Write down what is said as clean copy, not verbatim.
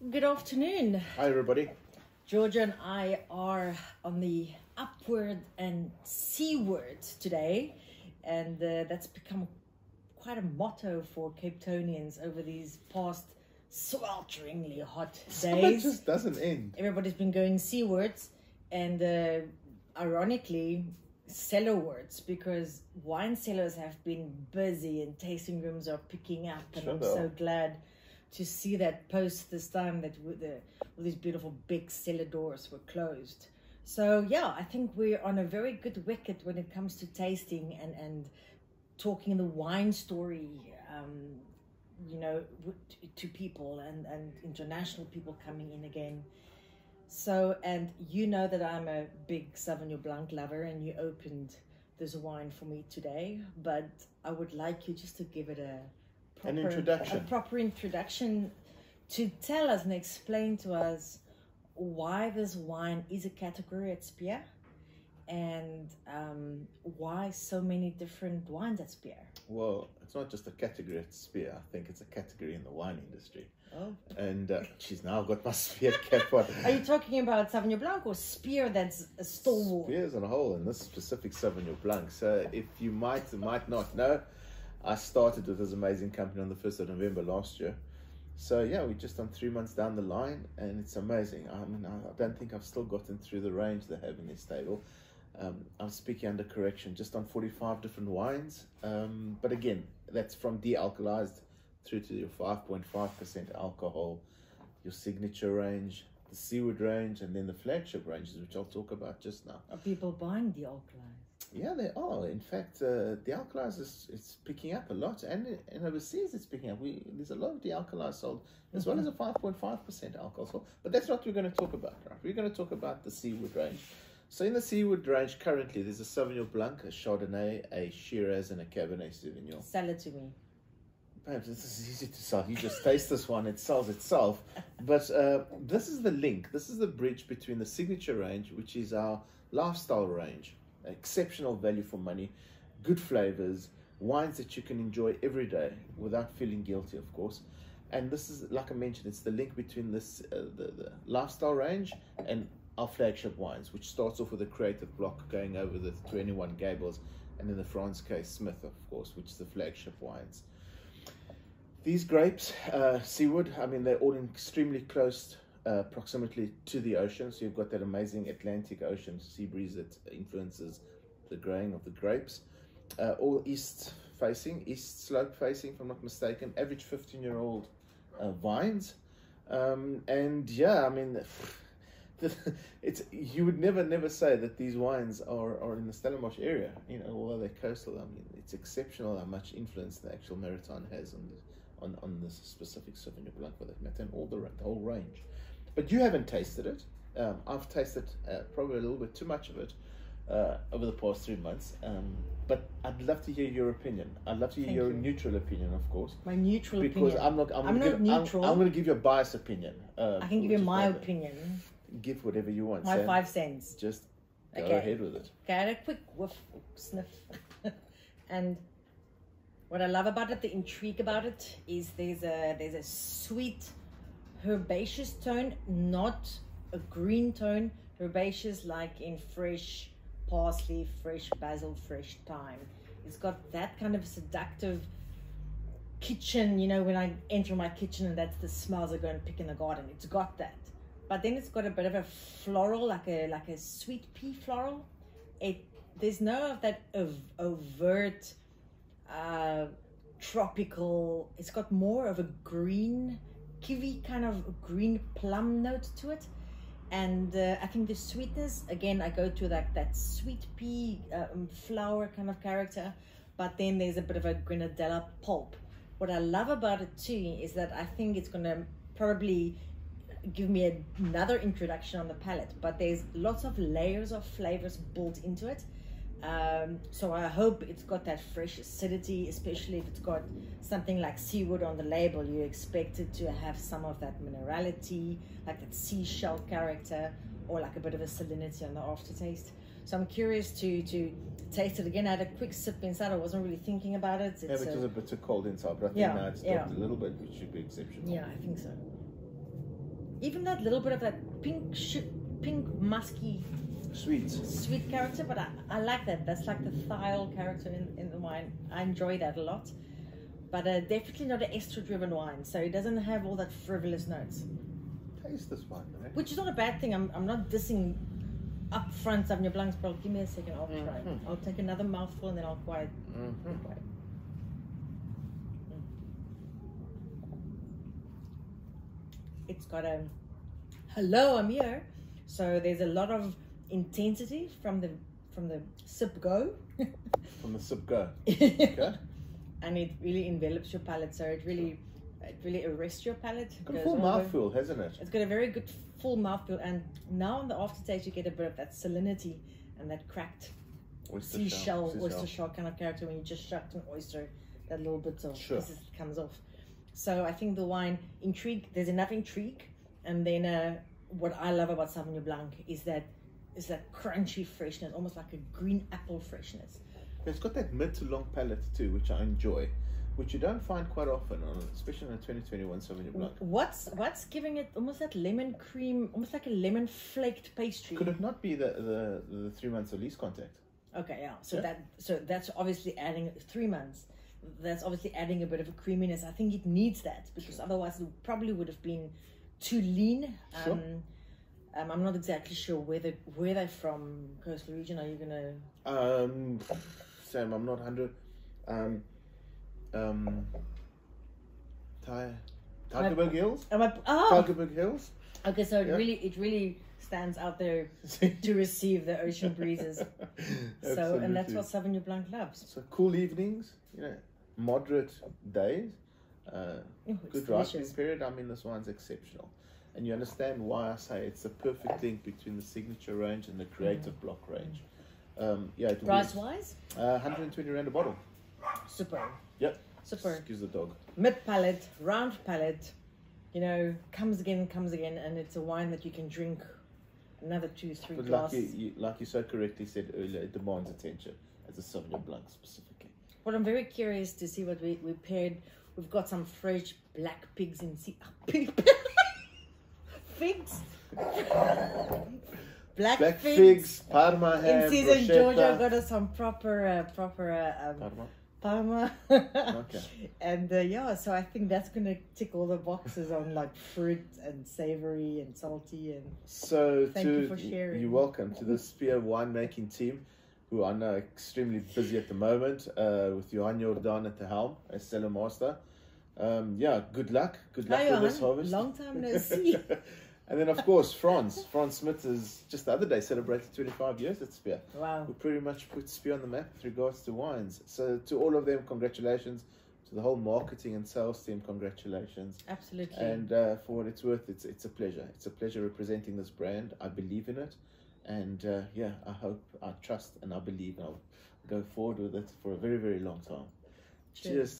Good afternoon. Hi everybody. Georgia and I are on the upward and seaward today, and that's become quite a motto for Cape Townians over these past swelteringly hot Summer days. just doesn't end. Everybody's been going seawards and ironically cellarwards, because wine cellars have been busy and tasting rooms are picking up, and Sure I'm they so are. glad to see that post this time that all these beautiful big cellar doors were closed. So yeah, I think we're on a very good wicket when it comes to tasting and talking the wine story, to people and international people coming in again. So, and you know that I'm a big Sauvignon Blanc lover, and you opened this wine for me today, but I would like you just to give it a proper introduction to tell us and explain to us why this wine is a category at Spier, and why so many different wines at Spier. Well, it's not just a category at Spier. I think it's a category in the wine industry. Oh. And she's now got my Spier cap on. Are you talking about Sauvignon Blanc or Spier that's a stalwart? Spier as a whole, in this specific Sauvignon Blanc. So if you might not know, I started with this amazing company on the 1st of November last year. So yeah, we're just on 3 months down the line, and it's amazing. I mean, I don't think I've still gotten through the range they have in their stable. I'm speaking under correction, just on 45 different wines. But again, that's from de-alkalized through to your 5.5% alcohol, your signature range, the Seaward range, and then the flagship ranges, which I'll talk about just now. Are people buying de-alkalized? Yeah, they are. In fact, de-alkalized is picking up a lot, and overseas it's picking up. There's a lot of de-alkalized sold, as well as a 5.5% alcohol sold. But that's not what we're going to talk about, right? We're going to talk about the Seaward range. So in the Seaward range currently, there's a Sauvignon Blanc, a Chardonnay, a Shiraz, and a Cabernet Sauvignon. Sell it to me. Perhaps this is easy to sell. You just taste this one, it sells itself. But this is the link. This is the bridge between the signature range, which is our lifestyle range. Exceptional value for money, good flavors, wines that you can enjoy every day without feeling guilty, of course. And this is, like I mentioned, it's the link between this the lifestyle range and our flagship wines, which starts off with a creative block going over the 21 Gables, and in the France case Smith, of course, which is the flagship wines. These grapes, Seaward, I mean, they're all in extremely close proximity to the ocean, so you've got that amazing Atlantic Ocean sea breeze that influences the growing of the grapes. All east slope facing, if I'm not mistaken, average 15-year-old vines. And yeah, I mean, you would never say that these wines are in the Stellenbosch area, you know, although they're coastal. I mean, it's exceptional how much influence the actual maritime has on this specific Sauvignon Blanc, for that matter, and the whole range. But you haven't tasted it. I've tasted probably a little bit too much of it over the past 3 months. But I'd love to hear your opinion. I'd love to hear your neutral opinion, of course. My neutral opinion. Because I'm not neutral. I'm going to give you a biased opinion. I can give you my opinion. Give whatever you want. My Sam. 5 cents. Just go ahead with it. Okay, I had a quick whiff, sniff. And what I love about it, the intrigue about it, is there's a sweet herbaceous tone, not a green tone. Herbaceous like in fresh parsley, fresh basil, fresh thyme. It's got that kind of seductive kitchen, you know, when I enter my kitchen and that's the smells I go and pick in the garden. It's got that. But then it's got a bit of a floral, like a sweet pea floral. There's no of that overt tropical. It's got more of a green kiwi, kind of green plum note to it. And I think the sweetness, again, I go to that sweet pea flower kind of character, but then there's a bit of a grenadella pulp. What I love about it too is that I think it's going to probably give me another introduction on the palate, but there's lots of layers of flavors built into it. So I hope it's got that fresh acidity, especially if it's got something like Seaward on the label. You expect it to have some of that minerality, like that seashell character, or like a bit of a salinity on the aftertaste. So I'm curious to taste it again. I had a quick sip inside. I wasn't really thinking about it. Yeah, because a bit too cold inside, but I think now it's dropped a little bit, which should be exceptional. Yeah, I think so. even that little bit of that pink musky sweet character, but I like that. That's like the thiol character in the wine. I enjoy that a lot. But definitely not an ester-driven wine, so it doesn't have all that frivolous notes. Taste this one, right? Which is not a bad thing. I'm not dissing up front Sauvignon Blancs, but give me a second, I'll try. I'll take another mouthful and then I'll quiet. It's got a hello, I'm here. So there's a lot of intensity from the sip go. From the sip go. Okay. And it really envelops your palate, so it really arrests your palate. It's got a full mouthfeel, hasn't it? It's got a very good full mouthfeel, and now in the aftertaste you get a bit of that salinity and that cracked oyster shell kind of character when you just shucked an oyster, that little bit of comes off. So I think the wine there's enough intrigue, and then what I love about Sauvignon Blanc is that crunchy freshness, almost like a green apple freshness. It's got that mid to long palate too, which I enjoy, which you don't find quite often, especially on a 2021 Sauvignon Blanc. What's giving it almost that lemon cream, almost like a lemon flaked pastry? Could it not be the 3 months of lease contact? Okay, yeah. So that's obviously adding 3 months. That's obviously adding a bit of a creaminess. I think it needs that, because otherwise it probably would have been too lean. I'm not exactly sure where they're from. Coastal region? Are you gonna? Sam, I'm not 100. Tigerberg Hills. Tigerberg Hills. Okay, so it really stands out there to receive the ocean breezes. So, and that's what Sauvignon Blanc loves. So cool evenings, moderate days, good ripening period. I mean, this wine's exceptional. And you understand why I say it's the perfect link between the signature range and the creative block range. Price wise? 120 rand a bottle. Super. Yep. Super. Excuse the dog. Mid palate, round palate, comes again, and it's a wine that you can drink another 2-3 glasses. Like you so correctly said earlier, it demands attention as a Sauvignon Blanc specifically. Well, I'm very curious to see what we paired. We've got some fresh black pigs in figs. Black figs, Parma ham, in season. Georgia got us some proper Parma. Okay. And so I think that's gonna tick all the boxes on like fruit and savory and salty and. So thank you for sharing. You're welcome to the Spier winemaking team, who I know are extremely busy at the moment, with Johan Jordan at the helm as cellar master. Good luck with this harvest. Long time no see. And then, of course, Franz Smith has just the other day celebrated 25 years at Spier. Wow. We pretty much put Spier on the map with regards to wines. So to all of them, congratulations. To the whole marketing and sales team, congratulations. Absolutely. And for what it's worth, it's a pleasure. It's a pleasure representing this brand. I believe in it. And I hope, I trust, and I believe I'll go forward with it for a very, very long time. Cheers.